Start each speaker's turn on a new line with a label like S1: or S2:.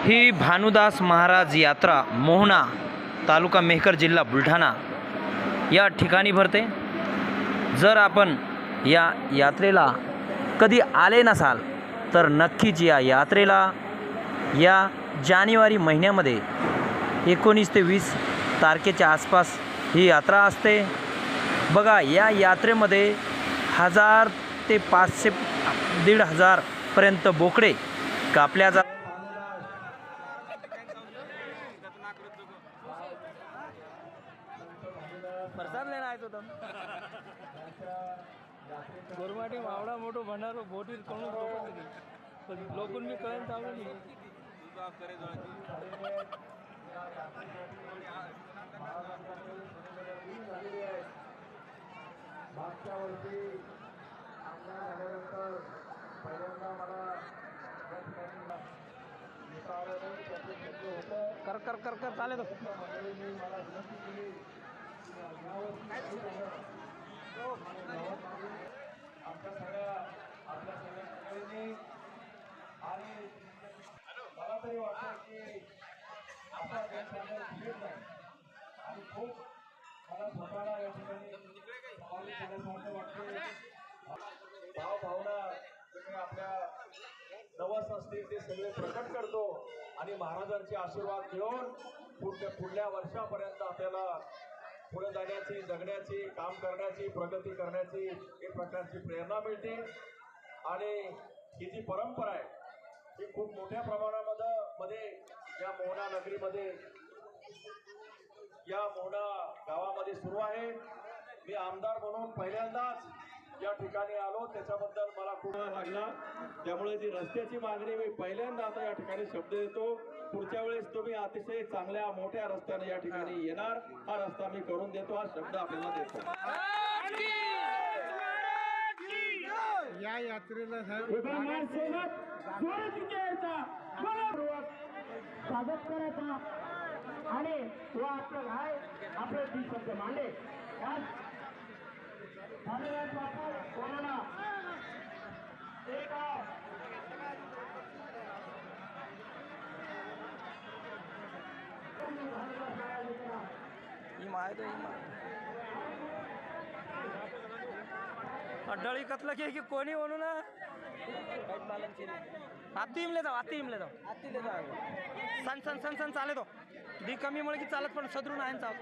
S1: ही भानुदास महाराज यात्रा मोहना तालुका मेहकर जिल्हा बुलढाणा या ठिकाणी भरते। जर आपण या यात्रेला कधी आले नसाल तर नक्कीच या यात्रेला या जानेवारी महिन्यामध्ये 19 ते 20 तारखेच्या आसपास ही यात्रा असते। बघा, या यात्रेमध्ये 1000 ते 500 1500 पर्यंत बोकडे कापल्या जातात। प्रसाद लेना आहे तो गोरमाटी मावडा मोठो भंडारो बोटी कोण लोकून मी कळण चावलं नाही।
S2: मागच्या वर्षी आमदार झाल्यानंतर पहिल्यांदा मला
S1: कर कर कर कर चाले तो
S2: मला विनंती केली आमच्या सगळ्या सगळ्यांनी आणि मला तरी वाटतं की आपला देश नाही आणि खूप मला स्वतःला या ठिकाणी वाटते। भावना तुम्ही आपल्या नवस असतील ते सगळे प्रकट करतो आणि महाराजांचे आशीर्वाद घेऊन पुढल्या वर्षापर्यंत आपल्याला पुढे जाण्याची, जगण्याची, काम करण्याची, प्रगती करण्याची एक प्रकारची प्रेरणा मिळते। आणि ही जी परंपरा आहे ही खूप मोठ्या प्रमाणामध्ये या मोहना नगरीमध्ये, या मोहना गावामध्ये सुरू आहे। मी आमदार म्हणून पहिल्यांदाच या ठिकाणी आलो, त्याच्याबद्दल मला खूप लागला। त्यामुळे जी रस्त्याची मागणी मी पहिल्यांदा आता या ठिकाणी शब्द देतो, पुढच्या वेळेस तुम्ही अतिशय चांगल्या मोठ्या रस्त्याने या ठिकाणी येणार, हा रस्ता मी करून देतो, हा शब्द आपल्याला देतो।
S3: या यात्रेला
S2: स्वागत करायचा आणि तो आपलं काय आपले 30 शब्द मांडले कोणाला
S1: अड्डळी कतलं की कोणी म्हणू ना आत्ती इमले जाऊ सण सण सण सण चाले तो दी कमी मुळे की चालत पण सदरून आहे चाल